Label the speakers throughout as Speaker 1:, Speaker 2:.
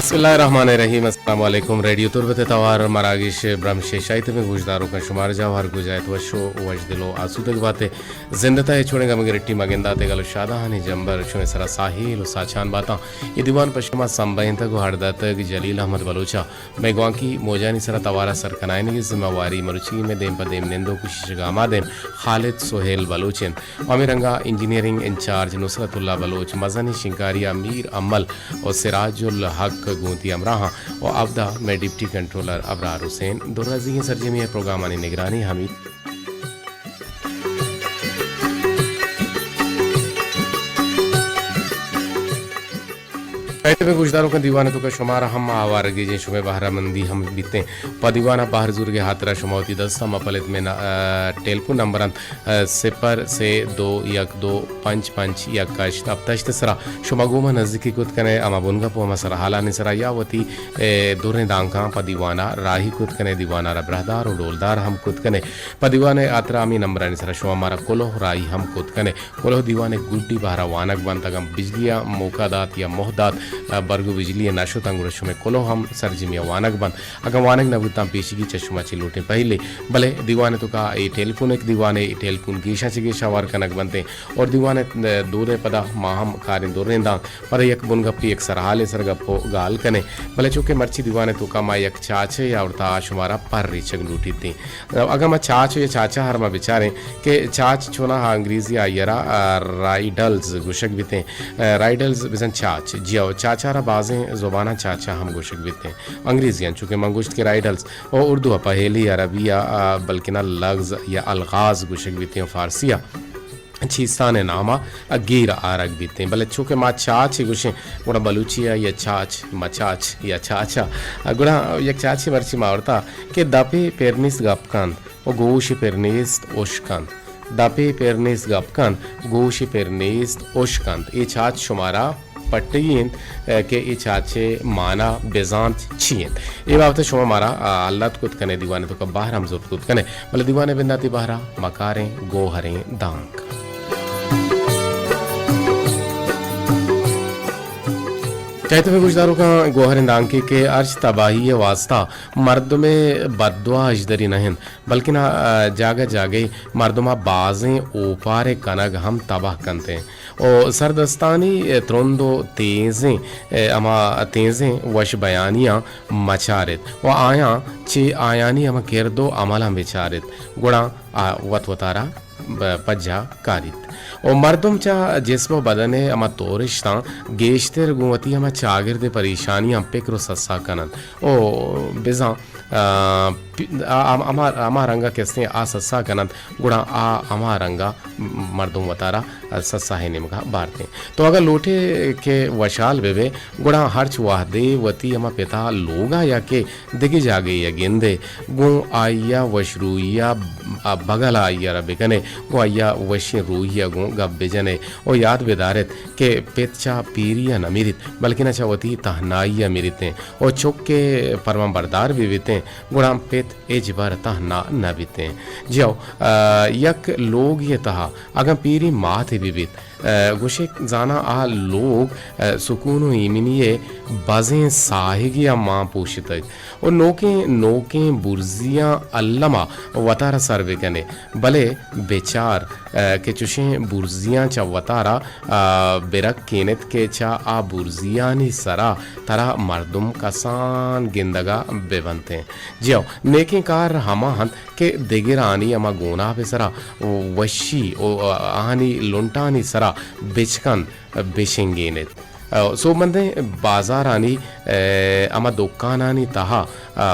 Speaker 1: बिस्मिल्लाहिर्रहमानिर्रहीम अस्सलाम वालेकुम रेडियो तुर्बत तवार मरागिश ब्रह्मश शायद में गुजदारों का शुमार जवाहर गुजायत वशो वज दिलो आसूदग बातें जिंदता है छोड़ेगा मगर इट्टी मगिंदा ते गलो शादाहानी जंबर शुमे सरा साहिल साचान बाता ये दीवान पश्चिमा संबयन तक हरदा तक जलील अहमद बलोचा मैं गवा की मोजानी सरा तवारा सर कनायने की जिम्मेवारी मरुची में देम पदेम निंदो कुशिश गामा देम खालिद सोहेल बलोचन अमीरंगा इंजीनियरिंग इंचार्ज नुसरतुल्ला बलोच मजनी शिंकारिया मीर अमल और सिराजुल हक गोती अमराहा और अबदा में डिप्टी कंट्रोलर अबरार हुसैन दुर्राजी सरजमी प्रोग्राम निगरानी हमीद में गुजदारों का दीवाना तो का शुमारा हम आवारगी जी शुमे बहरा मंदी हम बीते प दीवाना बाहर जुर के हाथरा शुमावती दस्ता मपलित में टेलीफोन नंबर 0-2-1-2-5-5 अब तश्त सरा शुमागुमा नजदीकी कुत कने अमा बुनगा पो अमा सरा हाला निसरा यावती दुरने दांका प दीवाना राही कुत कने दीवाना रा ब्रहदार और डोलदार हम कुत कने प दीवाने आतरामी नंबर निसरा शुमा मारा कोलो राही हम कुत कने कोलो दीवाने गुड्डी बहरा वानक बनता बिजलियां मौकादात या मोहदात बर्गु बिजली नाशो तंगुरशु में कोलो हम सरजिमिया वानक बन अगर वानक नबुता पेशिगी चशुमा चिलूटे पहले भले दीवाने तो का ए टेलीफोन एक दीवाने टेलीफोन गीशा चिगेशा वार कनक बनते और दीवाने दूरे पदा माहम कारिन दूरे दां पर एक बुन गप्पी एक सरहाले सर गप्पो गाल कने भले चुके मर्ची दीवाने तो का मा एक चाचे या उड़ता शुमारा पर रिचक लूटी थी अगर मैं चाचो या चाचा हर मा बेचारे के चाच छोना हा अंग्रेजी आयरा राइडल्स गुशक बीते राइडल्स बिजन चाच जिया चाचारा बाजें ज़ुबाना चाचा हम गोशक बीते हैं अंग्रेजियाँ चूँकि मंगुश्त के राइडल्स और उर्दू पहेली अरबिया बल्कि ना लफ्ज़ या अलगाज गोशक बीते हैं फारसिया चीस्तान नामा गिर आरक बीते हैं भले चूँकि माँ चाच गुशे गुड़ा बलूचिया या चाच मचाच या चाचा गुड़ा एक चाची मर्ची मारता कि दपे पेरनिस गपकान और गोशी पेरनिस ओशकान दपे पेरनिस गपकान गोशी पेरनिस ओशकान ये चाच शुमारा पट्टीन के ई चाचे माना बेजांत छियन ये बात शुमा मारा अल्लाह कुत कने दीवाने तो का बाहर हम जोर कुत कने भले दीवाने बिंदाती बाहरा मकारें गोहरें दांग कहते हुए गुजदारों का गोहर दांकी के अर्श तबाही वास्ता मर्द में बदुआ अजदरी नहीं बल्कि ना जागे जागे मर्दमा बाजें ओपारे कनग हम तबाह करते हैं और सरदस्तानी त्रोंदो तेज़ें अमा तेज़ें वश बयानियाँ मचारित व आया चे आयानी अमा किरदो अमला बेचारित गुणा वतवतारा पज्जा कारित और मर्दम चा जिस्म बदने अमा तोरिश्ता गेश्तर गुवती अमा चागिरदे परेशानियां पिक्रो सस्सा कनन ओ बिजा अमा रंगा किसने आ सस्सा कनन गुणा आ अमा रंगा मर्दम वतारा सस्सा है निमका बारते तो अगर लोटे के वशाल बेबे गुणा हर्च वाहदे वती अमा पिता लोगा या के दिगी जागे या गेंदे गु आया वशरूया बगल आया रबिकने गु आया वशी रूहिया गु गब्बे जने ओ याद बेदारत के पेतचा पीरिया न मिरित बल्कि न चावती तहनाइया मिरिते और चुक के फरमा बरदार भी बीते गुणा पेत एजबर तहना न बीते जियो यक लोग ये तहा अगर पीरी माथ भी बीत गुशे जाना आ लोग सुकून ईमिनिये बजें साहिगिया माँ पोषित और नोके बुर्जियाँ अल्लमा वतारा सर्वे कने भले बेचार के चुशे बुर्जियाँ चा वतारा बेरक केनेत के चा आ बुर्जियानी सरा तरा मर्दुम कसान गिंदगा बेबनते जियो नेके कार हमा हन के दिगिरानी अमा गोना बेसरा वशी ओ आहानी लुंटानी सरा बेचकन बेशेंगेनेत सो मंदे बाजारानी अमा दुकानानी तहा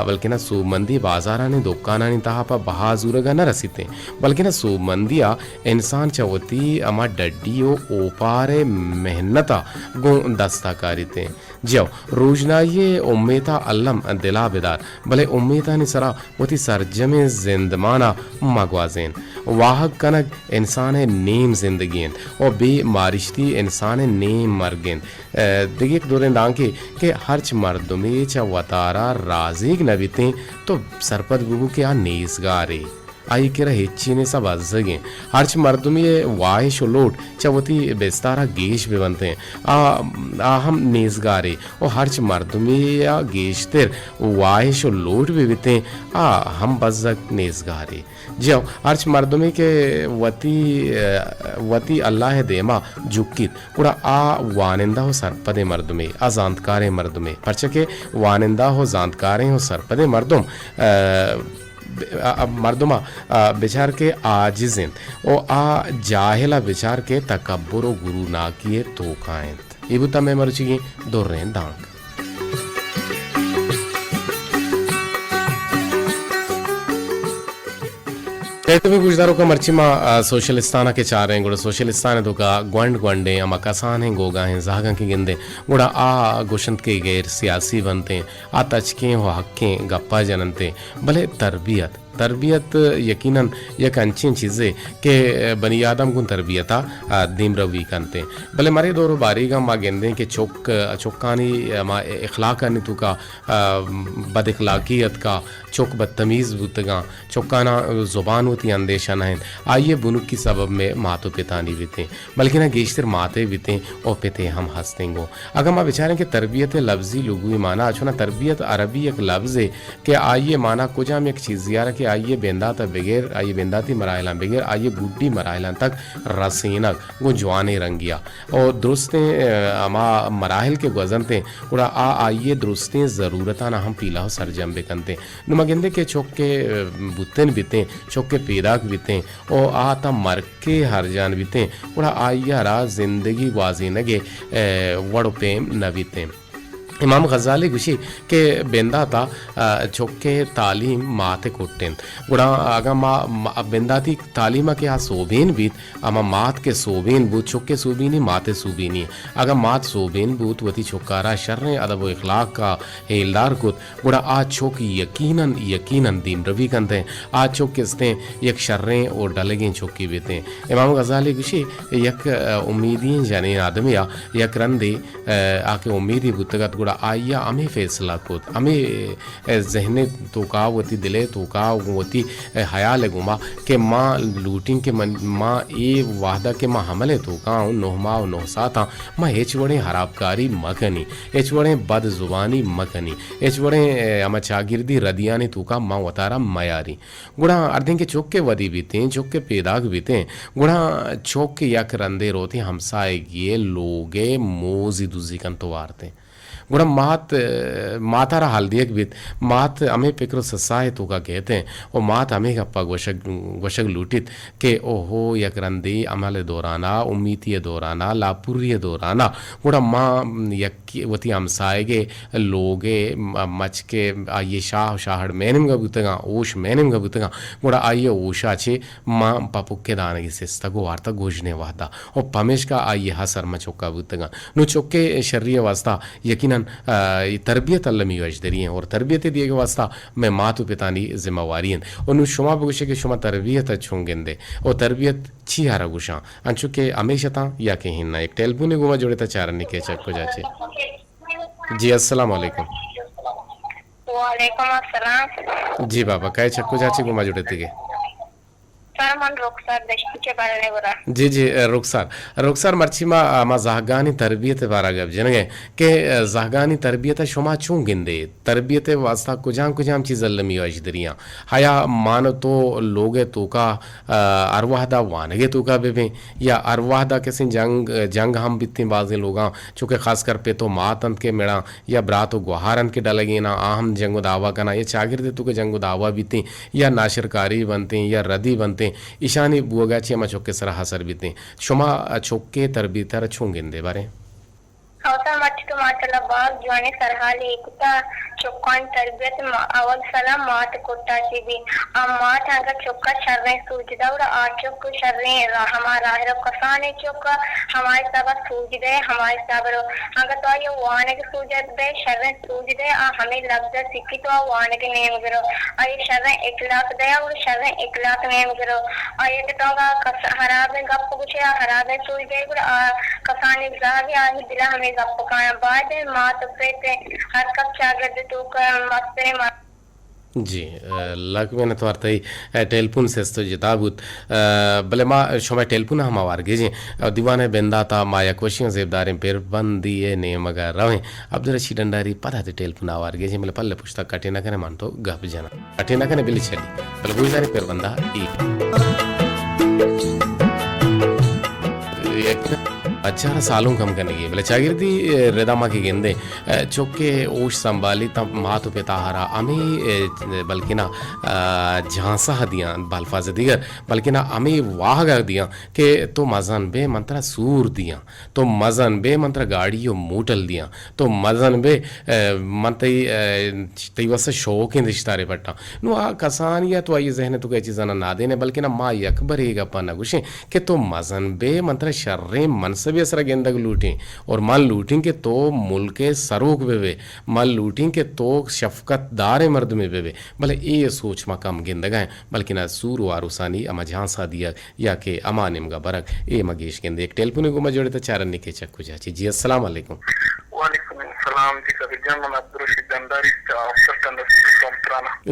Speaker 1: बल्कि ना सुमंदी बाजारानी दुकानानी तहा पर बहाजुरगा न रसीते बल्कि ना सुमंदिया इंसान चवती अमा डड्डियो ओपारे मेहनता गो दस्ताकारीते जियो रोजना ये उम्मीता अल्लम दिला बेदार भले उम्मीता नि सरा वती सरजमे जिंदमाना मगवाजेन वाहक कनक इंसान नेम जिंदगीन और बे मारिश्ती इंसान नेम मरगेन दिगे दोरे दांके के हर्च मर्दमे चा वतारा राजिक नबीते तो सरपत गुगु के आ नेसगारे आई के रहे चीने सब अजगे हर्च मर्दुमी वाहिश लोट चवती बेस्तारा गेश भी बनते हैं आ हम नेजगारे और हर्च मर्दुमी या गेश तेर वाहिश लोट भी बिते आ हम बजक नेजगारे जो हर्च मर्दुमी के वती अल्लाह देमा जुक्कित कुड़ा आ वानिंदा हो सरपदे मर्दुमे आ जानकारे मर्दुमे परचके वानिंदा हो जानकारे हो सरपदे मर्दुम मर्दुमा बेचार के आजिजिन ओ आ जाहिला बेचार के तकब्बुर गुरु ना किए तो खाएं इबुता में मरची दो रें दांग तुम्ही गुजदारो का मर्चिमा सोशलिस्ताना के चार हैं गुड़ा सोशलिस्तान तो का ग्वंड ग्वंडे अमा कसान हैं गोगा हैं जागा के गिंदे गुड़ा आ गोशंत के गैर सियासी बनते आ तचके हो हक्के गप्पा जनते भले तरबियत यकीनन यक अंची चीज़ें के बनी आदम गुन तरबियता दीम रवी करते भले मारे दौर बारीगा माँ गेंदे के चौकानी माँ इखलाकानी तो का बद इखलाकियत का चौक बदतमीज़ बुतगा चौकाना ज़ुबान होती अंदेशा नहीं आइए बुनुक की सबब में मातो पितानी बीते बल्कि ना गेश्तर माते बीते और पिते हम हंसतेंगो अगर माँ बेचारें कि तरबियत लफ्ज़ी लुगुई माना अच्छो ना तरबियत अरबी एक लफ्ज़ है कि आइए माना कुछ हम एक चीज़ यार कि आइए बेंदाता बगैर आइए बेंदाती मराइला बगैर आइए गुड्डी मराइला तक रसीनक वो जवाने रंगिया और दुरुस्तें अमा मराहल के गजनते उड़ा आइए दुरुस्तें ज़रूरता ना हम पीला हो सरजम बेकनते नुमागिंदे के चौक के बुतन बीते चौक के पेदाक बीते और आता मर के हर जान बीते उड़ा आइया रा जिंदगी वाजी नगे वड़ पे न बीते इमाम गज़ाली गुशी के बेंदा था चौके तालीम माते कोटें गुड़ा आगा माँ बेंदाती तालीमा के आ सोबेन बीत अमा मात के सोबेन बूत चौके सोबीनी माते सोबीनी अगर मात सोबेन बूत वती चौकारा शर्रे अदब इखलाक का हेलदार कुत गुड़ा आ चौक यकीनन दीन रवि कंते हैं आ चौक किसते यक शर्रे और डलगे चौकी बेते इमाम गज़ाली गुशी यक उम्मीदी जाने आदमिया यक रंदे आके उम्मीदी बुतगत गुड़ा आइया हमें फैसला खुद हमें जहने तोका वती दिले तोका वती हयाल गुमा के माँ लूटिंग के माँ ए वाहदा के माँ हमले तोका नोहमा नोहसा था माँ एच वड़े हराबकारी मखनी एच वड़े बद जुबानी मखनी एच वड़े अमा चागिर्दी रदियाने तोका माँ वतारा मयारी गुड़ा अर्धें के चौक के वदी बीते चौक के पेदाग बीते गुड़ा चौक के यक रंदे रोते हमसाए गिए लोगे मोजी दुजी कन तो वारते गुड़ा माता हल्दियक बीत मात हमें पिक्रो ससाए तो का कहते हैं और मात हमें गप्पा गोशक लूटित के ओहो यक रंदी अमल दौराना उम्मीती दौराना लापुरी दौराना गुड़ा माँ यक्की वती हमसाएगे लोगे मच के आइए शाहड़ मैनम गबुतगा ओश मैनम गबुतगा गुड़ा आइए ओशा छे माँ पापुक के दाने से स्तगो वार्ता गोजने वादा और पमेश का आइए हसर मचौका बुतगा नु चौके शर्रिय वास्ता यकीनन तरबियत अल्लमी वजदरी हैं और तरबियत दिए के वास्ता मैं मातु पितानी जिम्मेवारी हैं और नु शुमा बगुशे के शुमा तरबियत छूंगेंदे और तरबियत छी हारा गुशा अंचु के हमेशा ता या के हिन्ना एक टेलीफोन गुमा जोड़े ता चारनी के चक्को जाचे जी अस्सलाम वालेकुम
Speaker 2: वालेकुम अस्सलाम
Speaker 1: जी बाबा काय चक्को जाचे गुमा जोड़े थे जी जी रुखसार मर्चिमा मा जहगानी तरबियत बारा गब जनगे के जहगानी तरबियत शुमा चूं गिंदे तरबियत वास्ता कुजाम चीज अल्लमी अजदरिया हया मान तो लोगे तो का अरवाहदा वानगे तो का बेबे या अरवाहदा कैसे जंग हम बित्ती बाजे लोगा चूंकि खासकर पे तो मातंत के मेड़ा या ब्रातो गुहारन के डलगे ना आहम जंगो दावा करना ये चागिर दे तो के जंगो दावा बीते या नाशरकारी बनते या रदी बनते ईशानी बुआगाची अमा चौके सरा हसर बीते शुमा चौके तरबीतर छूंगिंदे बारे
Speaker 2: అవసరం మట్టుకు మాటల బాగ్ జోనే సరహాలి ఎక్కుతా చొక్కాన్ तरबियत अवल सलाम मात कोटा भी आ मात अगर चौका शर्रे सूझदा और आ चौक शर्रे हमारा है कसाने चौका हमारे सब सूझ गए हमारे सब अगर तो ये वाने के सूझ दे शर्रे सूझ दे आ हमें लफ्ज सिक्की तो वाने के नेम करो आ ये शर्रे इखलाक दे और शर्रे इखलाक नेम करो आ ये तो हराब में गप कुछ हराब में सूझ गए और कसाने जागे आ दिला हमें गप का बाद मात पे हर कब चागद तो कर मस्ते
Speaker 1: जी लक मैंने तो अर्थ ही टेलपुन से तो जिताबुत भले माँ शोमा टेलपुन हम आवार गेजे दीवाने बेंदा था माया कोशियों जेबदारें पेर बंदी ये ने मगर रवे अब्दुल रशीद अंडारी पता थे टेलपुन आवार गेजे मतलब पल्ले पुस्तक काटे ना कने मान तो गप जना काटे ना कने बिली चली भले गुजारे पेर बंदा एक अच्छा सालों कम करने की बोले चागिरदी रेदामा की गेंदे चौके ओश संभाली तब मातु पे ताहारा अमी बल्कि ना झांसा दियाँ बालफाज दीगर बल्कि ना अमी वाह गा दियाँ कि तो मजन बे मंत्रा सूर दियाँ तो मजन बे मंत्रा गाड़ियों मूटल दियाँ तो मजन बे मंत्री तीवस शौक इन रिश्तारे पट्टा नु आ कसान या तो आई जहने तो कई चीज़ ना देने बल्कि ना माँ यकबर एक अपना गुशे कि तो मजन बे मंत्रा शर्रे मनस भी असरा गेंदग लूटें और माल लूटें के तो मुल्क के सरोग बेवे माल लूटें के तो शफकत दार मर्द में बेवे भले ये सोच मा कम गेंदगा बल्कि ना सूर वारुसानी अमा झांसा दिया या के अमा निमगा बरक ए मगेश गेंदे एक टेलपुने गुमा जोड़े तो चारन निके चक्कू जाची जी अस्सलाम वालेकुम
Speaker 3: वालेकुम सलाम जी कभी जमन अब्दुल रशीद अंडारी अफसर तंदुरुस्ती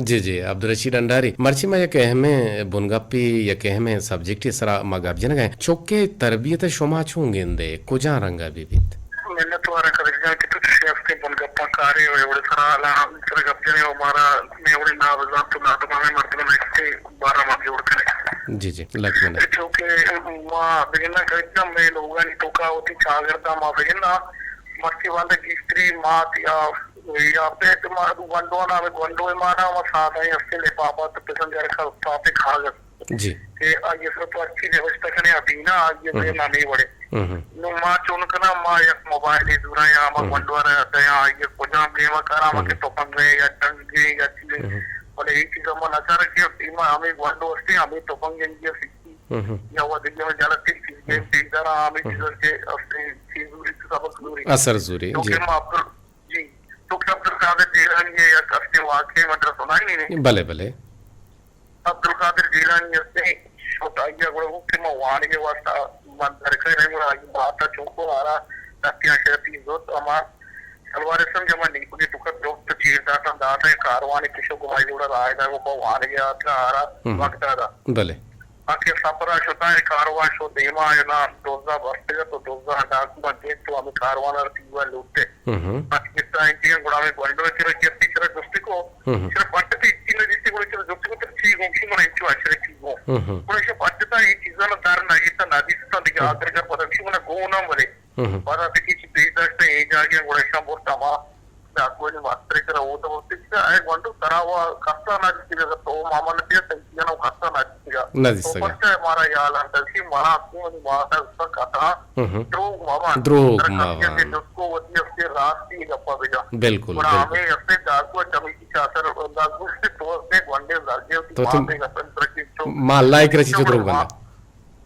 Speaker 1: जी जी अब्दुल रशीद अंडारी मर्ची में यक अहमे बुनगप्पी यक अहमे सब्जेक्ट सरा मगब जन गए चौके तरबियत शुमा छूं गेंदे कुजा रंगा बीबित
Speaker 3: मैंने तो आरा कर दिया कि कुछ शेफ्टे बुनगप्पा कार्य हो एवढे सरा आला सर गप्पने हमारा ने एवढे ना बजान तो ना तो हमें मर्द में इससे 12 माह जोड़ करे
Speaker 1: जी जी लक में
Speaker 3: चौके मां बिगिना कर एकदम में लोगों ने टोका होती चागरता मां बिगिना मस्ती वाले की स्त्री मां या पे तुम्हारा गंडोना में गंडोए माना वो साथ है उससे ले पापा तो पसंद कर खा पापे खा गए
Speaker 1: जी
Speaker 3: ये ये सब तो अच्छी व्यवस्था करने अभी ना ये ये ना नहीं बड़े नो माँ चुन करना माँ एक मोबाइल दूरा या माँ गंडवा रहता है ये कुछ बेवा करा माँ के तो पंगे या टंगे या चीजें और एक चीज हम नचार के टीम हमें गंडो अस्ते हमें तो पंगे ये सीखी या वो दिल्ली में जाना ठीक चीज के जरा हमें चीज के अस्ते चीज दूरी सबक दूरी
Speaker 1: असर जूरी जी
Speaker 3: तो क्या अब्दुल कादिर जीलानी है या कसके वाक़े मतलब सुना ही नहीं
Speaker 1: भले भले
Speaker 3: अब्दुल कादिर जीलानी से छोटा या गुड़ के मवान के वास्ता मंदर के नहीं मुरा ये बात चौको आ रहा तकिया शर्ती जो तो हमार सलवार सम जमा नहीं पुगे टुकड़ दोस्त चीर दाता दाता कारवान किशो को भाई जोड़ा रहा है वो मवान गया था आ रहा वक्त आ रहा
Speaker 1: भले
Speaker 3: आके सपरा होता है कारवान शो देमा है ना दोजा बस्ते तो दोजा डाकू में देख तो हमें कारवान तीवा लूटे कितना इंडियन गुड़ा में गंडो में तेरा क्या तीसरा दोस्ती को सिर्फ पट्टे थी इतने जिससे गुड़े चलो दोस्ती को तो ठीक हो कि मन इंचु आश्रय ठीक हो गुड़े से पट्टे था ये चीज़ ना दार ना ये तो नादी से तो दिखा आकर कर पता कि मना गो ना मरे पर आते किसी बेदाश्त है ये जाके गुड़े शाम बहुत तमा डाकू ने मात्रे करा वो तो बोलते हैं आए गंडो तरा हुआ कस्ता ना जिसके जैसे तो मामा ने दिया तंकिया ना कस्ता ना जिसका तो पट्टे हमारा यार अंदर से मारा क्यों नहीं मारा उसका कथा ड्रोग मामा उसको वो दिया रास्ती गप्पा भेजा
Speaker 1: बिल्कुल
Speaker 3: हमें अपने डाकू चमीकी चासर डाकू से दोस्त ने वनडे जाके
Speaker 1: तो तुम
Speaker 3: तो
Speaker 1: मां अल्लाह एक रची चुद्रो बंदा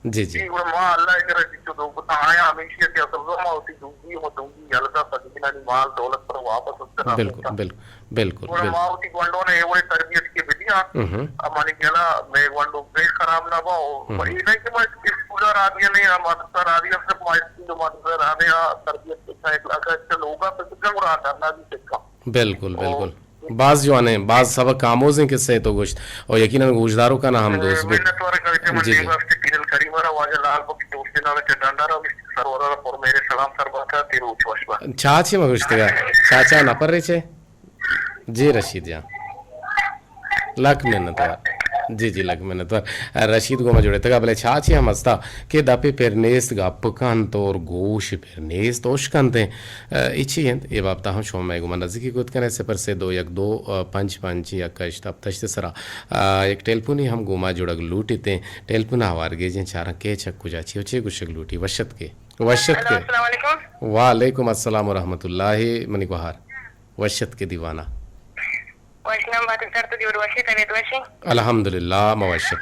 Speaker 1: जी जी
Speaker 3: वो मां अल्लाह एक रची चुद्रो बता आया हमेशा के असर जो मां होती दूंगी वो दूंगी अलगा सदीना नी माल दौलत पर वापस उसका
Speaker 1: बिल्कुल बिल्कुल बिल्कुल
Speaker 3: वो मां होती वनडो ने वो तरबियत की विधियां अब माने कहला मैं वनडो पे खराब ना पाओ वही नहीं कि मैं स्कूल रादिया नहीं मादरसा रादिया से मास्टर जो मादरसा रादिया तरबियत के एक लाख से लोगा पे कितना बुरा करना भी सीखा
Speaker 1: बिल्कुल बिल्कुल बाज जो आने बाज सबक कामोज हैं किससे तो गोश्त और यकीनन गोश्तदारों का ना हम दोस्त भी
Speaker 3: जी जी
Speaker 1: चाची में गोश्त का चाचा ना पर रहे छे जी रशीद जा लाख मेहनत जी जी लग मैंने तो रशीद को जोड़े तक बोले छाछी हम हंसता के दापे पेरनेस गपकान तो और गोश पेरनेस तोश कांते इच्छी हैं ये बात हम शो में गुमान नजदीकी कुछ करने से पर से दो पंच पंच या कष्ट अब तश्ते सरा एक टेलपुनी हम गुमा जोड़क लूटीते टेलपुना हवार गे जिन चारा के चक्कू जाची हो चे कुछ लूटी वशत के वालेकुम अस्सलाम व रहमतुल्लाहि मनी गुहार वशत के दीवाना अल्हम्दुलिल्लाह मवश्य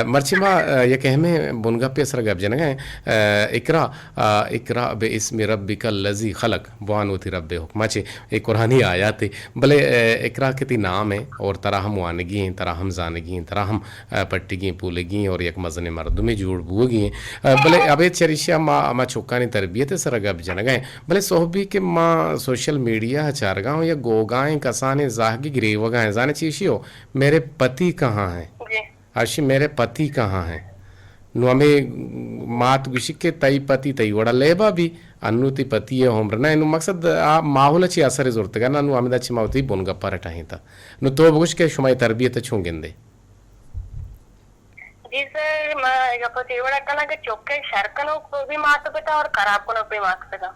Speaker 1: मर्चिमा ये कहमे बुनगा पे असर गब जन गए इकरा इकरा बे इसम रब्बिकल लजी खलक वानुति रब्बे हुक्माचे एक कुरानी आयत भले इकरा के ती नाम है और तरह हम वानगी हैं तरह हम जानगी हैं तरह हम पट्टीगी पूलेगी और एक मजन मर्दू में जोड़ बुगी भले अबे चरिशा माँ चौकानी तरबियत सर गब जन गए भले सोहबी के माँ सोशल मीडिया चारगाँव या गोगाएँ कसाने जाहगी गिरे वगाएँ जाने चाहिए मेरे पति कहाँ हैं
Speaker 2: जी
Speaker 1: अर्शी मेरे पति कहाँ हैं नु हमें मात गुशी के तई पति तई वड़ा लेबा भी अन्नुति पति है होमरना नु मकसद आ माहौल अच्छी असर जरूरत का ना नु हमें अच्छी मावती बोन गप्पा रटाही था नु तो बुश के शुमाई तरबियत छूंगेंदे
Speaker 2: जी सर मैं तेवड़ा कना के चौके शरकनों को भी मात पिता और खराब को भी मात पिता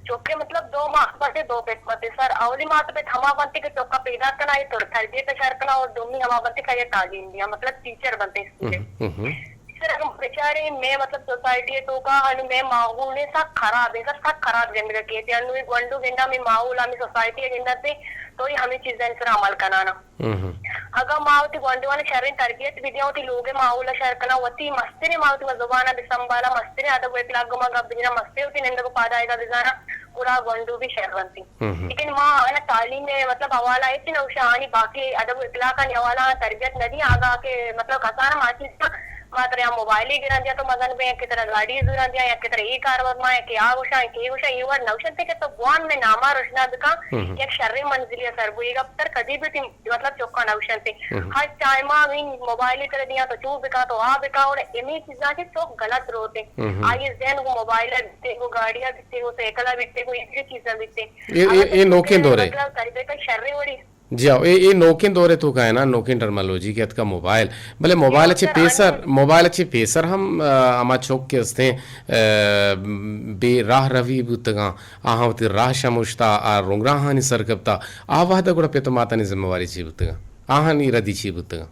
Speaker 2: चौके मतलब दो मात पते दो पेट पते सर अवली मात पे हमा बनते के चौका पैदा करना है तो तरबियत शरकना और दोमी हमा बनते का ये तालीम दिया मतलब टीचर बनते स्टूडेंट सर अगर बेचारे मैं मतलब सोसाइटी तो का अनु मैं माहौल ने सा खराब है सर खराब जिंदगी के थे अनु गंडू गिंदा में माहौल हमें सोसाइटी गिंदा से तो ही हमें चीजें सर अमल करना अगर मावती गंडू वाले शरीर तरबियत विधियां होती लोगे माहौल शहर करना होती मस्ती मावती जुबाना बिसंबाला मस्ती अदब एक लाख गुमा बिना मस्ती होती निंदा को पादा आएगा बिजाना पूरा गंडू भी शहर बनती लेकिन माँ है ना तालीम में मतलब हवाला है ना उशानी बाकी अदब इतला का हवाला तरबियत नदी आगा के मतलब खसाना माची मात्र यहाँ मोबाइल ही गिरा दिया तो मगन में की तरह गाड़ी गिरा दिया या की तरह ये कारवर में कि आ उषा के उषा ये वर नौशन थे कि तो बुआन में नामा रोशना दिखा एक शर्री मंजिलिया सर वो एक अब तर कभी भी मतलब चौका नौशन थे हर टाइमा इन मोबाइल ही तरह दिया तो चू बिका तो आ बिका और इन्हीं चीज़ा के तो गलत रोते आइए जैन वो मोबाइल बिकते वो गाड़ियाँ बिकते वो साइकिल बिकते वो ये चीज़ें बिकते
Speaker 1: ये नौके दौरे
Speaker 2: मतलब तरीके का शर्री वड़ी
Speaker 1: जी हाँ ये नोकिन दौरे तो का है ना नोकिन टर्मोलॉजी के का मोबाइल भले मोबाइल अच्छे पेसर हम अमा चौक के हस्ते बे राह रवि बुतगा आहा होती राह शमुश्ता आ रोंगरा हानि सरकबता आवादा गुड़ा पे तो माता ने जिम्मेवारी ची बुतगा आहा नी रदी ची बुतगा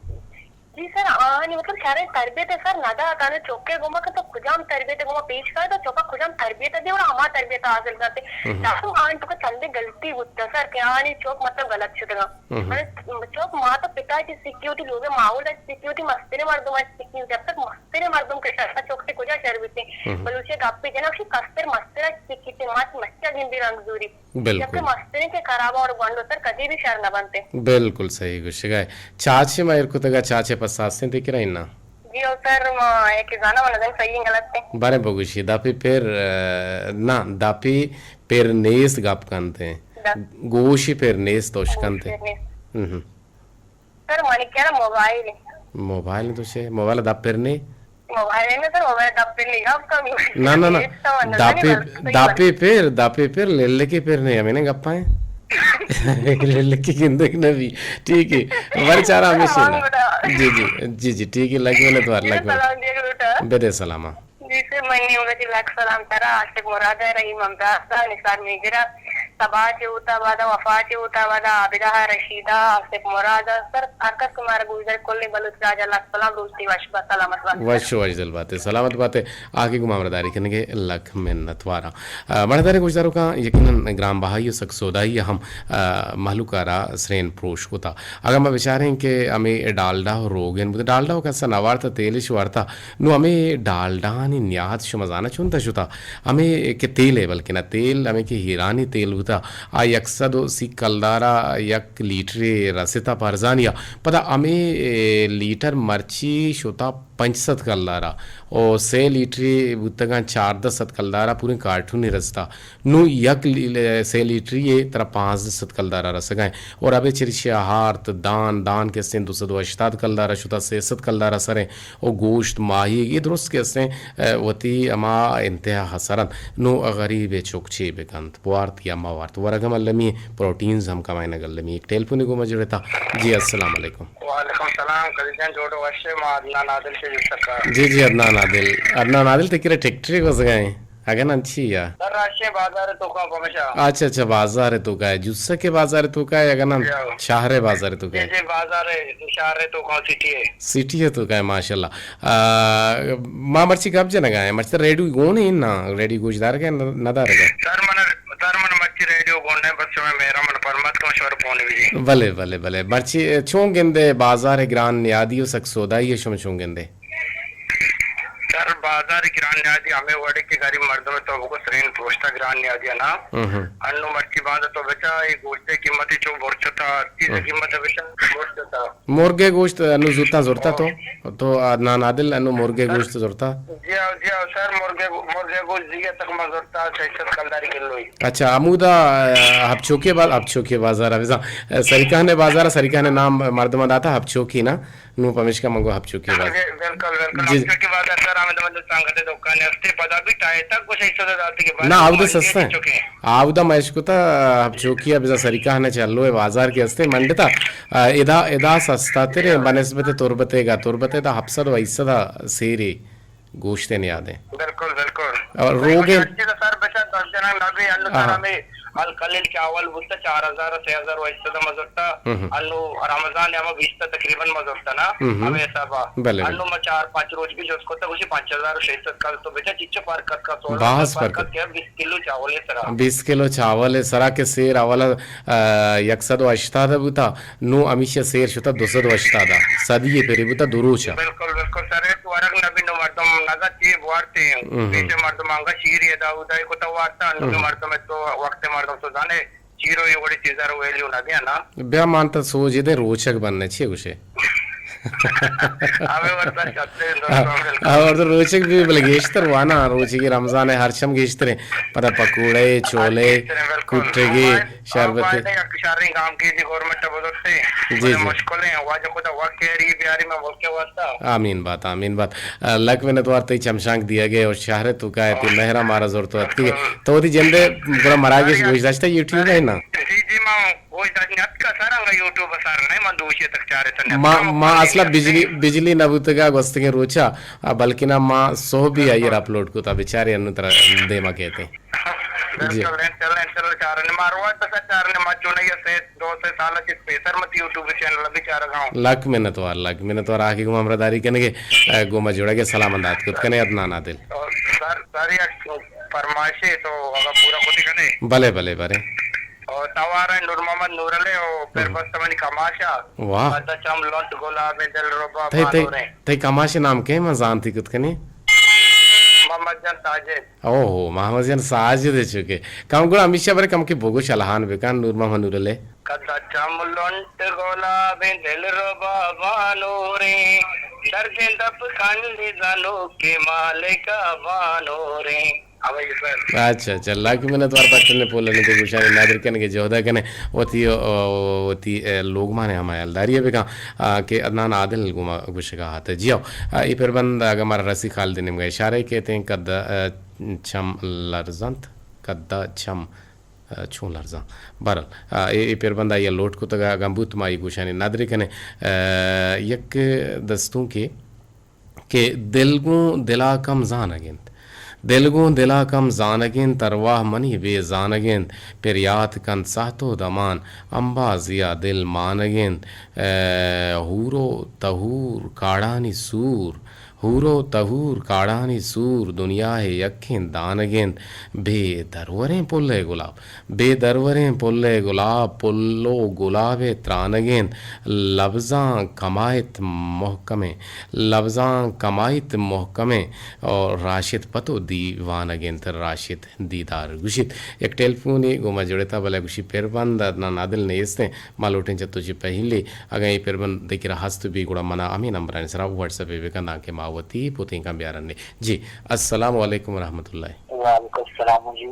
Speaker 2: जी सर आनी मतलब शारे तरबियत है सर नदा काने चौके गोमा का तो खुजाम तरबियत गोमा पेश कर तो चौका खुजाम तरबियत दे और हमारा तरबियत हासिल करते ताकि आन तो चंदे गलती होता सर कि आनी चौक मतलब गलत छुटेगा मैंने चौक माँ तो पिता की सिक्योरिटी लोगे माहौल सिक्योरिटी मस्ती मर्दों में सिक्योरिटी जब तक मस्ती मर्दों के शर्त चौक से कुछ शर्बिते बलूचे गापे जना उसी कस्तर मस्ती सिक्योरिटी मात मस्ती जिंदी रंगजूरी जबकि मस्ती के खराब और बंद सर कभी भी शर न बनते
Speaker 1: बिल्कुल सही गुस्से चाचे मायर को तगा चाचे पसासे देख रहे ना
Speaker 2: जी और सर एक गाना वाला सही गलत है
Speaker 1: बारे बगुशी दापी पेर ना दापी पेर नेस गाप कांते गोशी पेर नेस तोश कांते
Speaker 2: सर माने क्या
Speaker 1: मोबाइल तो से मोबाइल दाप पेर ने
Speaker 2: मोबाइल में सर मोबाइल दाप पेर नहीं आप
Speaker 1: ना दापे पेर ले के पेर नहीं हमें गप्पा है लड़की जिंदगी नबी ठीक है हमारे चारा हमेशा जी जी जी जी ठीक है लगे मैंने द्वार लगे बेदे सलामा
Speaker 2: जी से महीने होगा जी लाख सलाम तारा आशिक मुराद है रही ममताज निसार मेजरा सबा चौथा वादा वफा चौथा वादा आबिदा रशीदा आशिक मुराद सर आकाश कुमार गुजर कोल्ले बलूच राजा लाख सलाम रोस्ती वशबा सलामत
Speaker 1: वशो वजल बातें सलामत बातें आगे गुमामदारी करने के लख मिन्नत वारा मर्दारे गुजदारों का यकीनन ग्राम बहाई सक्सोदाई हम महलुकारा श्रेन प्रोश होता अगर मैं विचारें कि हमें डालडा रोगन डालडा कैसा नवार्ता तेलिश वार्ता नु हमें डालडा न्याहत शुमजाना चुनता शुता हमें के तेल है बल्कि ना तेल हमें के हीरानी तेल होता आ यकसद सी कलदारा यक लीटरे रसिता परजानिया पता हमें लीटर मर्ची शुता 500 कलदारा और 6 लीटरे बुतगा 4-10 कलदारा पूरे कार्टून रसता नु यक 6 लीटरी ये तरह 5-10 कलदारा रस गए और अबे चिरशे हार्त दान के सें 280 कलदारा शुता 600 कलदारा सरें और गोश्त माही ये दुरुस्त के सें वती अमा इंतहा हसरत नु गरीब चोकचे बेकंत बुआर्त या मावार्त वरगम अल्लमी प्रोटीन्स हम कमायना गल्लमी एक टेलीफोन को मजरेता जी अस्सलाम वालेकुम
Speaker 3: वालेकुम सलाम कलीजन जोड़ो वशे मा अदनान आदिल से जुसका
Speaker 1: जी अदनान आदिल तकिरे टेक्ट्री को गए अगर अच्छी या
Speaker 3: सर राष्ट्रीय बाजार तो का हमेशा
Speaker 1: अच्छा बाजार तो का है जुस्सा के बाजार तो का है अगर ना शहर बाजार तो का है
Speaker 3: जी बाजार है शहर तो का
Speaker 1: सिटी है तो का है माशाल्लाह मां मर्ची कब जना गए मर्ची रेडी गोन है ना रेडी गुजदार के नदार का
Speaker 3: सर मन मर्ची रेडियो गोन है बस में मेरा मन परमत का शोर फोन भी
Speaker 1: भले मर्ची चोंगेंदे बाजार ग्रान यादियो सक्सोदा ये शुम चोंगेंदे
Speaker 3: सर आधार किराने आदि हमें वड़े के गरीब मर्दों में तो वो श्रेणी पोस्टा किराने आदि है ना अन्नू मर्ची बांध तो बेचा ये गोश्त कीमत ही चो बोर्चता चीज कीमत बेचा बोर्चता
Speaker 1: मुर्गे गोश्त अनु जुता जोरता तो अदनान आदिल अनु मुर्गे गोश्त जोरता
Speaker 3: जी सर मुर्गे मुर्गे गोश्त दिए तक मजरता 600 कलदारी किलो ही
Speaker 1: अच्छा अमूदा हपचोके बाजार अविजा सरिकाने बाजार सरिकाने नाम मर्दमा दाता हपचोकी ना नु पमिशका मंगो हपचोके बाजार
Speaker 3: वेलकम हपचोकी बाजार सर हमें तो सांगते दुकान अस्ते पदा भी टाइम तक कुछ 600 दाती के बाद
Speaker 1: ना आवदा सस्ता है आवदा मशकुता हपचोकी अविजा सरिकाने चलो बाजार के अस्ते मंडता इदा इदा सस्ता तेरे बनस्बत तुरबते दा हफ्सद व इस्सदा सेरे गोश्ते ने यादें
Speaker 3: बिल्कुल बिल्कुल
Speaker 1: और रोगे
Speaker 3: सर बेचा 10 जना नबी अन्नु तारा में अल कलिल चावल बुत्ता 4000 6000 वैसे मजरता अन्नु रमजान यामा 20 तकरीबन मजरता ना हमें सब अन्नु में 4-5 रोज भी जोसको तो उसी 5000 600 का तो बेचा चिच्चे पार्क का 16 पार्क के 20 किलो चावल है सरा 20
Speaker 1: किलो चावल है सरा के सेर अवला 180 बुता नु अमिशा सेर शुता 280 सदी पेरी बुता दुरुचा
Speaker 3: बिल्कुल बिल्कुल सर वरग नबी नो मर्दम नगा ची वारते पीछे मर्दम अंगा शीरी है दाऊदाई को तो वारता अन्नु मर्दम तो वक्त तो जाने चीरो ये बड़ी चीज़ आरो वैल्यू ना दिया ना
Speaker 1: ब्याह मानता सोच इधर रोचक बनने चाहिए उसे
Speaker 3: हमें वर्षा करते हैं
Speaker 1: और तो रोचक भी बलगेश्तर वाना रोची की रमजान है हरशम गेश्तर है पता पकौड़े छोले कुट्टेगी शरबत
Speaker 3: शहरी गांव की जी गवर्नमेंट बदलते
Speaker 1: जी
Speaker 3: मुश्किल है आवाज को तो वक्त के रही बिहारी में बोल के वास्ता
Speaker 1: आमीन बात लक में तो वार्ते चमशांक दिया गया और शहर तो का है मेहरा मारा जोर तो अति तो दी जंदे पूरा मरागे गुजरात यूट्यूब है ना
Speaker 3: जी मां वो दानियात का सारा यूट्यूब सारा नहीं मन दूसरे तक चारे तने
Speaker 1: मां असला बिजली नबुतगा गोस्तगे रोचा बल्कि ना मां सो भी आई अपलोड को ता बेचारे अन्नु तरह देमा कहते जी
Speaker 3: चल चारने मारवा तो चारने मचो नहीं से 2 साल के पेसर मत यूट्यूब चैनल भी चार गांव
Speaker 1: लक मिनट वार आगे गुम हमरादारी कने के गोमा जोड़ा के सलाम अंदात कुत कने अदना ना दिल
Speaker 3: सर सारी फरमाइशे तो अगर पूरा होती कने
Speaker 1: भले
Speaker 3: और तवारा नूर मोहम्मद नूरले और फिर बस तमनी कमाशा
Speaker 1: वाह
Speaker 3: अदा चम लॉट गुलाब दिल रोबा
Speaker 1: ते कमाशे नाम के मैं जानती कुत कने
Speaker 3: मोहम्मद जन साजिद
Speaker 1: ओहो मोहम्मद जन साजिद चुके कम गुण अमिशा बरे कम के बोगो शलहान बेकान नूर मोहम्मद नूरले
Speaker 3: कदा चम लॉट गुलाब दिल रोबा बानोरे दर्जे दप खंड जानो के मालिक बानोरे
Speaker 1: अच्छा लाख मैंने तो पटने पोलने तो गुशाने नादर कने के जोदा कने ओती लोग माने हमारे अलदारी है का के अदनान आदिल गुमा गुशगा हाथ जियो ई पर बंद अगर हमारा रसी खाल देने में इशारे कहते हैं कद छम लरजंत कद छम छू लरजा बरल ई पर बंदा ये लोट को तगा गंबूत माई गुशाने नादर कने यक दस्तों के दिलगु दिला कम जान अगेंत दिलगु दिला कम जानगिन तरवाह मनी बे जानगिन पेरियात कन सातो दमान अंबाजिया दिल मानगिन हूरो तहूर काड़ानी सूर हूरो तहूर काड़ानी सूर दुनिया है यक्खिन दानगिन बेदरवरें पुल्ले गुलाब पुल्लो गुलाबे त्रानगिन लफ्ज़ां कमायत मोहकमे और राशिद पतो दीवानगिन तर राशिद दीदार गुशित एक टेलीफोन गोमा जुड़ता भले गुशी पेरबंद ना नादिल ने इसने मालोटें तुझे पहले अगर ये पेरबंद देखी रहा हस्त भी गुड़ा मना अमी नंबर है सरा व्हाट्सएप पे का ना के मावती पोते का ब्यारन ने जी अस्सलाम वालेकुम रहमतुल्लाह
Speaker 3: वालेकुम सलाम जी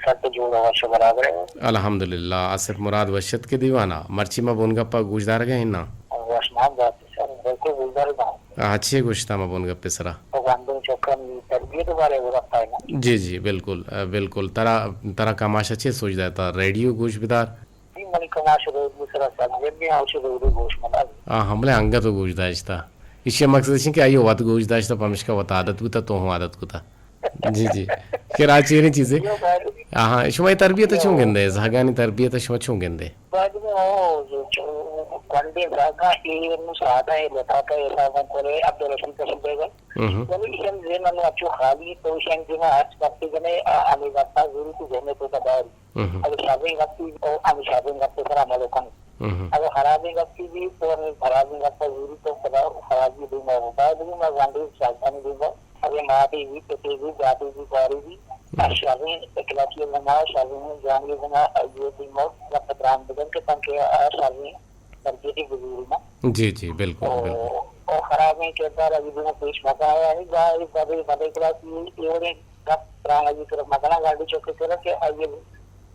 Speaker 3: सब जो वश बराबर है
Speaker 1: अल्हम्दुलिल्लाह आसिफ मुराद वशत के दीवाना मर्ची में बोनगप्पा गुजदार गए ना
Speaker 3: वशमान बात सर बिल्कुल गुजदार गांव
Speaker 1: अच्छे गुश्ता में बोनगप्पे सरा
Speaker 3: वांदो चक्कर तरबियत बारे वो रखता है ना
Speaker 1: जी बिल्कुल तरा कमाश अच्छे सोच देता रेडियो गोश बिदार
Speaker 3: मनी कमाश रोज दूसरा साल में आवश्यक गोश मना
Speaker 1: हमले अंगा तो गोश दाश्ता इसे मकसद है कि आइए वात गोश दाश्ता पमिश का वत आदत कुता तो हूँ आदत कुता जी कराची ने चीजें हाँ शुमाई तरबियत छूं गेंदे जहागानी तरबियत शुमा छूं गेंदे
Speaker 3: बाद में वो जो कंडे जागा ये मुसादा है लेता का ऐसा मन करे अब्दुल रशीद का सुबेगा यानी इसमें जेना नो अच्छो खाली तो शेंग जेना आज करते जने आने वाता गुरु को जने तो दार अब शादी करती और अब शादी करते सरा मलोकन अब खराबी करती भी तो खराबी करता गुरु तो पता खराबी दूंगा बाद में मैं वांडे शादी दूंगा अब
Speaker 4: सारे माटी भी पिते भी जाति भी बारी भी शादी इकलाची बना शादी में जान के बना ये भी मौत का पत्रान बदल के पंखे शादी करके की बुजुर्ग ना
Speaker 1: जी बिल्कुल बिल्कुल
Speaker 4: और खराब नहीं कहता अभी भी पेश मका आया है गाड़ी बदे बदे क्लास ये कब प्राण अभी तरफ मकाना गाड़ी चौके तरफ के आगे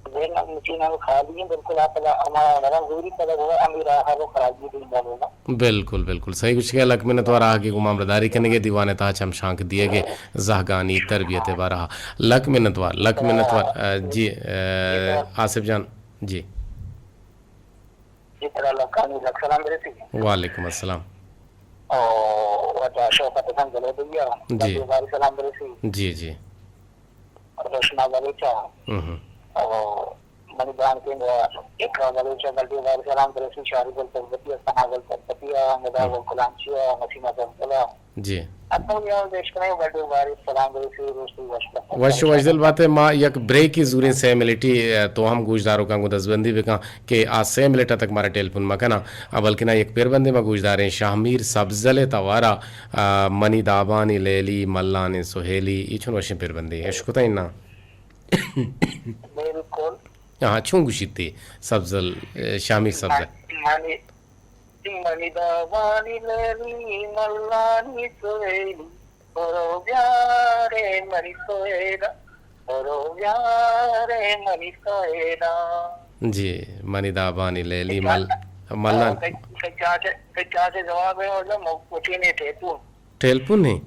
Speaker 4: देना मशीन हम खा लिए बिल्कुल आप हमारा जरूरी पड़ा हुआ अमीरा है वो खराबी भी ना
Speaker 1: बिल्कुल बिल्कुल सही कुछ कह लक मिनत वार आगे गुमामदारी करने के दीवाने ताज हम शांक दिए गए जहगानी तरबियत बारहा लक मिनत वार जी आसिफ जान जी
Speaker 4: जितना लकानी लक्सलाम रहती
Speaker 1: वालेकुम अस्सलाम
Speaker 4: और वजह शौकत हम गले दिया
Speaker 1: जी
Speaker 4: बारी सलाम रहती
Speaker 1: जी
Speaker 4: और रोशना वाले चा और मनी बांध के एक वाले चा गलती बारी सलाम रहती शारी बोल पर बतिया सना बोल पर बतिया मदा बोल कुलांचिया मसीमा बोला
Speaker 1: जी
Speaker 4: अब यार देश में बड़े बारी सलाम रहती रोशनी वशला
Speaker 1: वश वजदल बात है माँ यक ब्रेक की जूरी से मिलिटी तो हम गुजदारों का दसबंदी भी कहा कि आज से मिलिटा तक मारे टेलीफोन में कहना बल्कि ना एक पेरबंदी में गुजदार हैं शाहमीर सब्जले तवारा मनी दाबानी लेली मल्लानी सोहेली इचुन वश पेरबंदी इश्कुता इन्ना
Speaker 4: बिल्कुल
Speaker 1: हाँ छूं गुशीती सब्जल शामीर सब्जल
Speaker 4: मनी मनी दाबानी लेली मल्लानी सोहेली ओरो प्यारे मनी सोहेला ओरो प्यारे मनी सोहेला
Speaker 1: जी मनी दाबानी लेली मल्लान
Speaker 4: क्या से जवाब है और मुझे नहीं थे तू
Speaker 1: टेलीफोन नहीं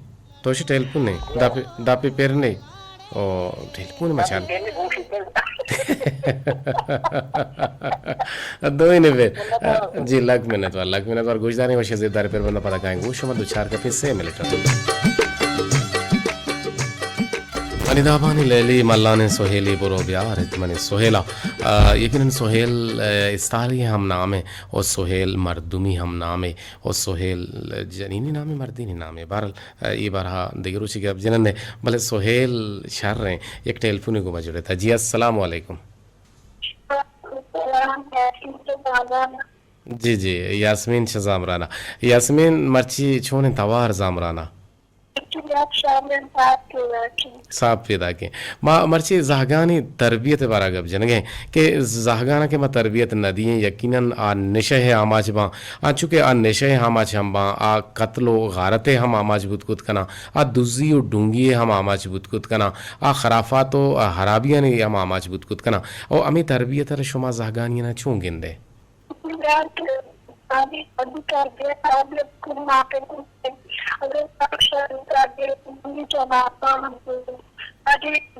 Speaker 1: तो टेलीफोन नहीं दापे पेर नहीं ओ टेलीफोन मचान दो ही ने जी लग मिनट वार गुजदारी वशे जिद्दार पेर बंदा पता काएंगे वो शमा दो चार का फिर से मिनट मनिदाबानी लेली मल्लाने सोहेली बुरो ब्यार मनी सोहेला यकीनन सोहेल इस्तारी हम नाम है और सोहेल मर्दुमी हम नाम है और सोहेल जनीनी नाम है मर्दीनी नाम है बहरल ये बार दिगरू ची के अब जिनन ने भले सोहेल शर रहे एक टेलीफोन को बजुड़े था जी अस्सलाम वालेकुम जी यास्मीन शजामराना यास्मीन मर्ची छोने तवार जामराना साहब पैदा के माँ मर्ची जहगानी तरबियत बारा गब जनगे के जहगाना के माँ तरबियत नदियाँ यकीनन आ नशे है आमाज बा आ चुके आ नशे है आमाज हम बा आ कत्लो गारते हम आमाज बुतकुत कना आ दुजी और डूंगी हम आमाज बुतकुत कना आ खराफात और हराबियाँ ने हम आमाज बुतकुत कना और अमी तरबियत रे शुमा जहगानी ना छूं गिंदे
Speaker 2: अगर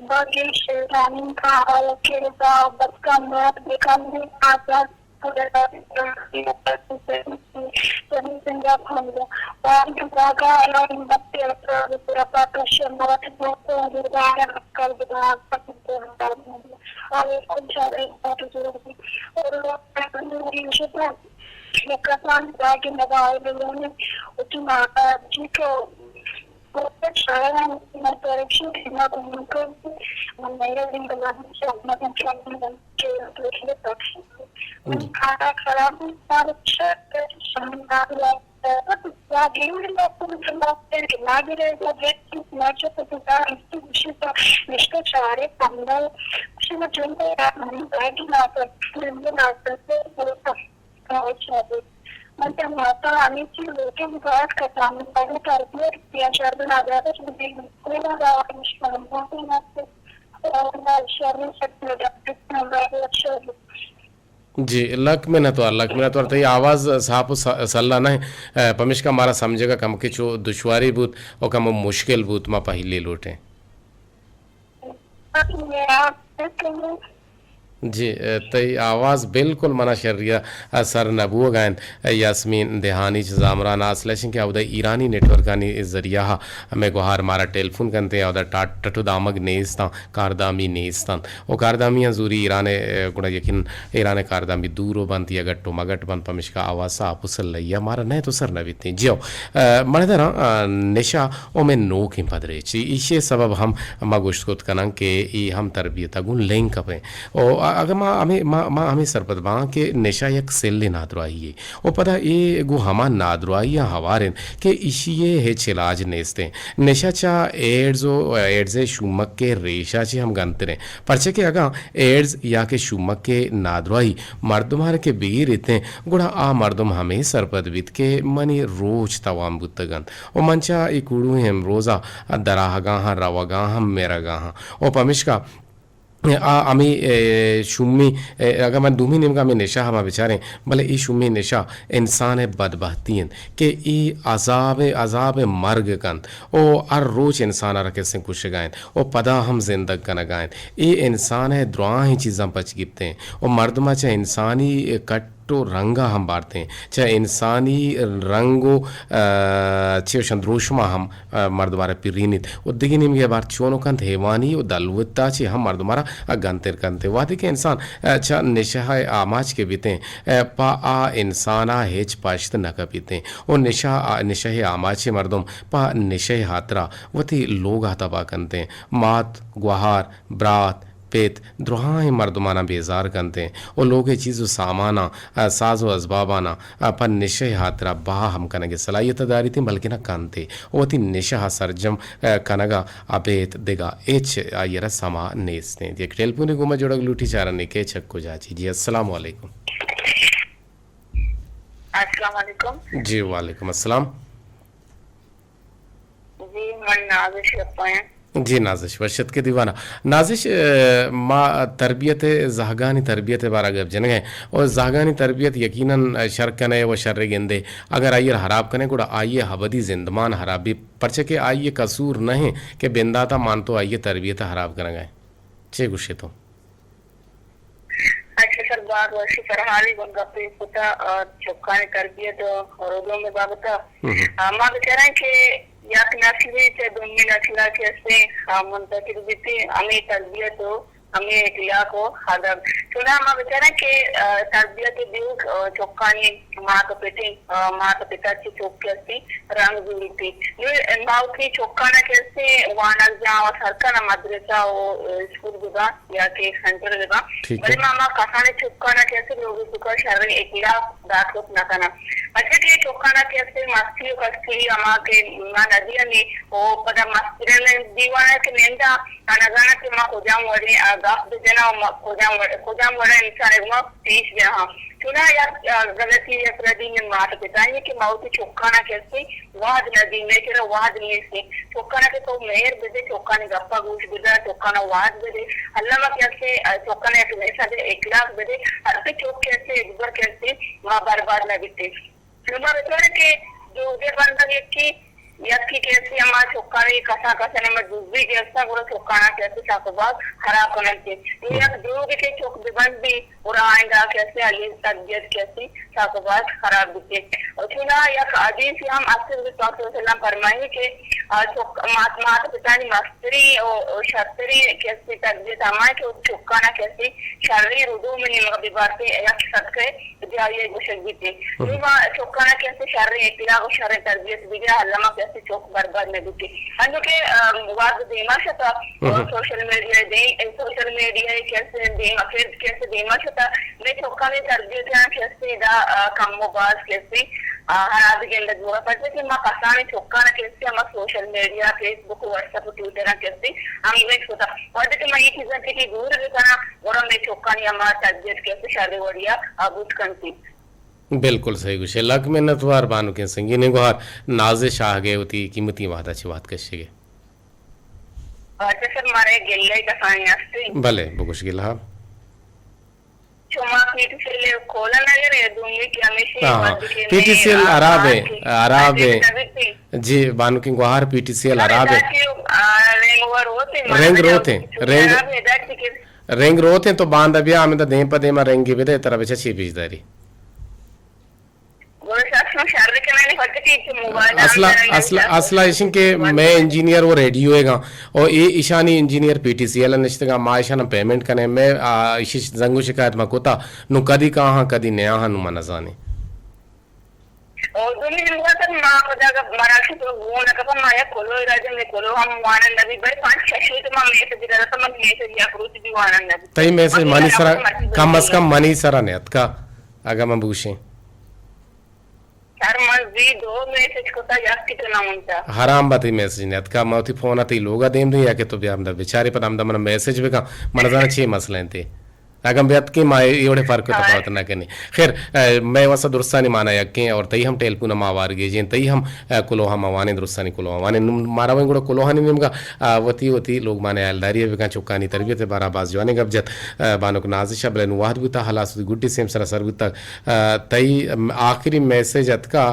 Speaker 2: बाकी शेरानी का खेलता बचका मैच देखा नहीं आता माता आने की लोगों की बात करता हूँ पहले तरबियत किया चार दिन आ जाता है
Speaker 1: जी लक में न तो तो ये आवाज़ साफ सल्ला न पमिश का मारा समझेगा कम के जो दुश्वारी बूत और कम मुश्किल बूत मा पहले लोटे जी तई आवाज़ बिल्कुल मना शर्रिया सर नबूह गायन यास्मीन देहानी जामरान आसलेशन के अवदा ईरानी नेटवर्क आनी जरिया हमें गुहार मारा टेलीफोन करते हैं अवदा टटु दामग नेस्ता कारदामी नेस्तान और कारदामी जूरी ईरान गुड़ा यकीन ईरान कारदामी दूरो बनती है गट्टो मगट बन पमिश का आवाज़ आप उसल लैया मारा नहीं तो सर नबीते जियो मने तरह निशा ओ में नो की पदरे ची इसे सबब हम मगुश्त कनंग के ई हम तरबियत गुन लेंग कपें और अगर माँ हमें सरपत बाँ के नेशा एक सेल्ले नादुराई ओ पता ये गो हमा नादुराई या हवारें के इशिये हे चिलाज नेस्ते नेशाचा एड्स शुमक के रेशा चे हम गनते रहे परचे के अगा एड्स या के शुमक के नादुराई मर्दुमार के बीर इतने गुड़ा आ मर्दुम हमें सरपत बीत के मनी रोज तवाम बुतगन ओ मंचा इकुड़ू हम रोजा दराहगाहा रवागाहा मेरागाहा ओ पमिश्का आमी शुम्मी अगर मैं दूमी निमका में नेशा हम बेचारे भले ई शुम्मी नेशा इंसान बदबहतीन के ई अजाब मर्ग कन ओ हर रोज इंसान रखे से कुछ गायन ओ पदा हम जिंदग कन गायन ई इंसान है द्रुआ ही चीज़ां पच गिपते हैं ओ मर्दमा चाहे इंसानी कट तो रंगा हम बारते हैं चाहे इंसानी रंगो चे चंद्रोष्मा हम मर्दमारा पिरीनित उद्दिगी निम के बार चोनो कंत हेवानी ओ दलवत्ता चे हम मर्दमारा गंतेर कंते वादी के इंसान चा निशा आमाज के बीते पा आ इंसाना हेच पाश्त न कपीते ओ निशा आमाज चे मर्दम पा निशा हात्रा वती लोग हाथाबा कंते मात गुहार ब्रात पेत द्रोहाएं मर्दमाना बेजार कंते और लोग ये चीज़ सामाना साजो असबाबाना अपन निशे हाथरा बाह हम कनगे सलाहियत दारी थी बल्कि ना कांते वो थी निशा सरजम कनगा अबेत देगा एच आयरा समा नेस्ते ये टेलपुने गुमा जोड़क लूटी चारने के छक्को जाची जी अस्सलाम वालेकुम।
Speaker 2: अस्सलाम वालेकुम
Speaker 1: जी वालेकुम अस्सलाम
Speaker 2: जी मन नाजिश लपाया
Speaker 1: जी नाजिश वर्षत के दीवाना नाजिश माँ तरबियत जहागानी तरबियत बारा गब जन गए और जहागानी तरबियत यकीनन शर कने व शर गेंदे अगर आइए हराब कने गुड़ा आइए हबदी जिंदमान हराबी परचे के आइए कसूर नहीं के बेंदाता मान तो आइए तरबियत हराब कर गए चे गुस्से तो
Speaker 2: अच्छा सर बात वर्षी सरहाली बंगा पे पुता चौकाने तरबियत रोडों में बाबता माँ बेचारा के याक नस्ली से दुनिया नस्ला कैसे मुंतकिल बीती हमें तरबियत हो हमें इतिहास हो हदब सुना हम बेचारा के तरबियत दिल चौकानी माँ का पिता की चौक कैसी रंग जुड़ी थी ये माँ की चौकाना कैसे वानर जहाँ सरकार मदरसा हो स्कूल जगह या के सेंटर जगह बड़े मामा कसाने चौकाना कैसे लोगों को शहर इतिहास दाखिल न करना अच्छा के चौकाना कैसे मस्ती कस्ती अमा के माँ नदिया ने वो पता मस्ती ने दीवाना के नेंदा अनजाना के माँ खोजाम वड़े गाफ देना खोजाम वड़े इंसान एक माँ तीस जहाँ सुना यार गलती या प्रदी में मार पिता है कि माउती चौकाना कैसे वाद नदी में चलो वाद नहीं से चौकाना के तो मेहर बेदे चौकाने गप्पा गुश बेदा चौकाना वाद बेदे अल्लाह कैसे चौकाने एक ऐसा दे 1 लाख बेदे हर चौक कैसे गुजर कैसे वहाँ बर्बाद न बिते सुना बेचारे के जो उधर बंदा की यकी कैसे हमारा चौकाने कसा ने में दूसरी कैसा पूरा चौकाना कैसे साकोबाग खराब करने के ये एक दूर के चौक बंद भी पूरा आएगा कैसे अली तबियत कैसी साकोबाग खराब दिखे और सुना एक हदीस हम अक्सर सल्लल्लाहु फरमाए के माता पिता ने मस्तरी और शर्तरी कैसे तबियत हमारे के चौकाना कैसे शरीर रुदू में नहीं बिबारते एक सदके जाइए गुशल बीते चौकाना कैसे शरीर इतिला और शरीर तरबियत बिगड़ा अल्लाह कैसे चौक बर्बाद में बिके అందుకే वाद देमा शता सोशल मीडिया कैसे देमा फिर कैसे देमा शता मैं चौका में तरबियत कैसे दा कम्मोबाज कैसे हराब के अंदर हुआ पता कि मां कसाने चौका ना कैसे हम social media Facebook WhatsApp Twitter कैसे हम एक होता और देखिए मैं ये चीजें कि दूर रहना और मैं चौका नहीं हमारा तरबियत कैसे शादी वड़िया अबूत कंती
Speaker 1: बिल्कुल सही गुशे लक में नतवार बानु के संगीने गोहार नाजिश आ गए होती कीमती बात अच्छी बात कशेगे
Speaker 2: अच्छा सर मारे गेल्ले का साइन आस्ती
Speaker 1: भले बुकुश गिला
Speaker 2: चुमा पीटीसीएल खोला नगर है दूंगी कि हमेशा
Speaker 1: पीटीसीएल अराब है जी बानु की गोहार पीटीसीएल अराब है रेंग रोते तो बांध अभी हमें तो दें पदे में रेंगी भी दे तरह बच्चा छी बीजदारी असला इशन के मैं इंजीनियर वो रेडियो हैगा और ये ईशानी इंजीनियर पीटीसीएल निश्चितगा मां ईशान पेमेंट कने मैं इशी जंगु शिकायत मकोता नु कदी कहां कदी नया नु मनजाने
Speaker 2: Oduni juga kan maa pada ke marathi tu guna ke pun maya kolo iraja me kolo ham wanan nabi bai 5-6 itu mah message dada तो मग message या करू ती wanan nabi
Speaker 1: तई मैसेज मनी सरा कम अज कम मनी सरा नेत का अगम बुशे
Speaker 2: चार मग भी दो message को ता जास्ती तो ना मुंचा
Speaker 1: हराम बाती मैसेज नेत का मौती फोन आती लोगा देम दे या के तो ब्याम दा बेचारे पर आमदा मन मैसेज बेका मन जाना छे मसले ते अगम बेत की माय एवढे फर्क तफावत ना कनी खैर मैं वसा दुरस्तानी माना यक्के और तई हम टेलपुन मावार गेजेन तई हम कुलोहा मावाने दुरस्तानी कुलोहा माने मारा वन गुड कुलोहानी निमगा वती वती लोग माने अलदारी बेका चुकानी तरबियत बारा बाज जवाने गबजत बानुक नाजिशा बलन वाहद बुता हलास गुड्डी सेम सरा सरबुता तई आखिरी मैसेज अतका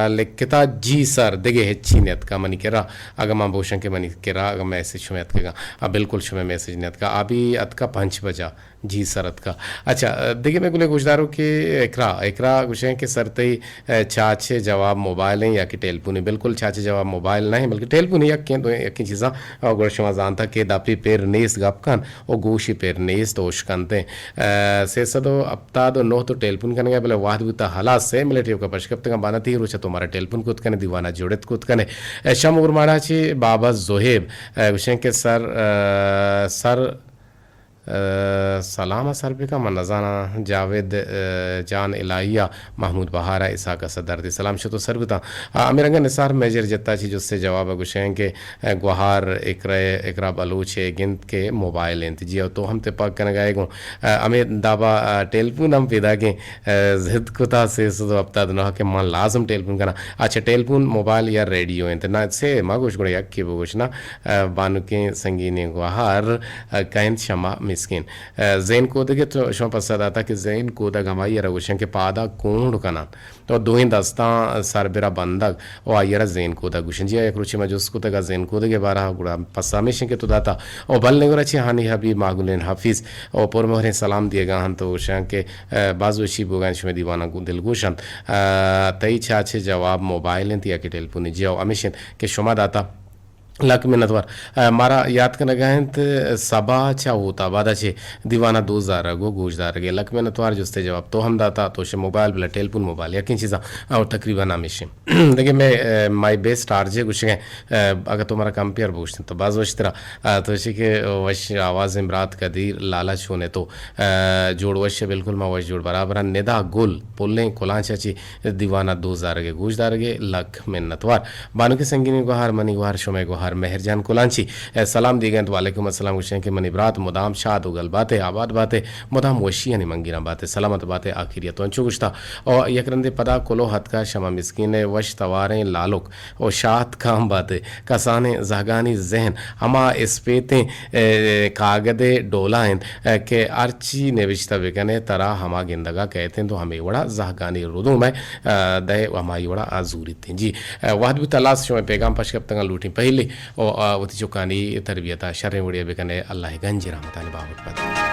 Speaker 1: लिखता जी सर देगे ಹೆಚ್ಚಿ नेतका मनी केरा अगमा भूषण के मनी केरा अगम मैसेज शुमे अतका बिल्कुल शुमे मैसेज नेतका अभी अतका 5 बजा जी सर अतका अच्छा देखिए मैं गुले गुजदारों के एकरा एकरा गुशे के सरते चाचे जवाब मोबाइल है या कि टेलीफोन बिल्कुल चाचे जवाब मोबाइल नहीं बल्कि टेलीफोन या के दो की चीज़ा और गुरशमा जानता के दापी पेर नेस गपकान और गोशी पेर नेस तोश कंते से सदो अपता दो नो तो टेलीफोन कनेगा बले वाद बुता हला से मिलिट्री का पशकप्त का बाना थी रुचा तुम्हारा टेलीफोन कुत कने दीवाना जोड़त कुत कने शम उर्माना ची बाबा जोहेब गुशे के सर सलाम सरबी का मनजाना जावेद जान इलाहिया महमूद बहारा ईसा का सदर दी सलाम शतो सरबता अमीरंगा निसार मेजर जत्ता छी जिससे जवाब गुशें के गुहार इकरा बलूच गिंद के मोबाइल इंत जी तो हम ते पाक कन गए गो अमीर दाबा टेलीफोन हम पैदा के जिद कुता से सदो अपता दना के मन लाजम टेलीफोन करना अच्छा टेलीफोन मोबाइल या रेडियो इंत ना से मागुश गुड़ यक की बुगुशना बानु के संगीनी गुहार काइन शमा मिस्किन जैन कोदगे तो शो पसंद आता कि जैन कोदा गमाई रगुशन के पादा कोंड कना तो दोहिं दस्ता सरबेरा बंदक और आयरा जैन कोदा गुशन जी एक रुचि में जो उसको तक जैन कोदगे बारह गुड़ा पसामेशन के तो दाता और बल ने गुरा ची हानि हबी मागुलेन हाफिज और पर मोहरे सलाम दिएगा हम तो शं के बाजुशी बोगान शुमे दीवाना दिल गुशन तई छाछे जवाब मोबाइल इंतिया के टेलीफोन जी अमिशन के शुमा दाता लक मिनतवार मारा याद करना गए सबा चा होता बादा छे दीवाना 2000 गो गोजदार गे लक मिनतवार जुस्ते जवाब तो हम दाता तो शे मोबाइल बला टेलीफोन मोबाइल यकिन चीज़ा और तकरीबन आमिशे देखिए मैं माय बेस्ट आरजे कुछ गए अगर तुम्हारा कंपेयर पूछते तो बाज वश तरह तो इसी के वश आवाज़ इमरात कदीर लालच होने तो जोड़ वश बिल्कुल मैं वश जोड़ बराबर निदा गुल पुल्ले कोलां चाची दीवाना 2000 गे गोजदार गे लक मिनतवार बानु के संगीनी गुहार मनी गुहार शुमे गुहार मेहरजान कुलांची सलाम दी गए तो वालेकुम अस्सलाम हुसैन के मनीबरात मुदाम शाद उगल बातें आबाद बातें मुदाम वशिया ने मंगीना बातें सलामत बातें आखिरियत तो गुश्ता और यकरंदे पदा कोलो हद का शमा मिस्कीन वश तवारें लालुक और शात काम बातें कसाने जहगानी जहन हमा इस्पेतें कागदे डोलाइन के अर्ची नेविश्ता बेकने तरा हमा गिंदगा कहते हैं तो हमें बड़ा जहगानी रुदू में दे हमारी बड़ा आजूरी थी जी वाद भी तलाश शो पैगाम पशकब तंगा लूटी पहले और वती चुकानी तरबियत शर्म उड़िया बेकने अल्लाह गंज रहमत बाबत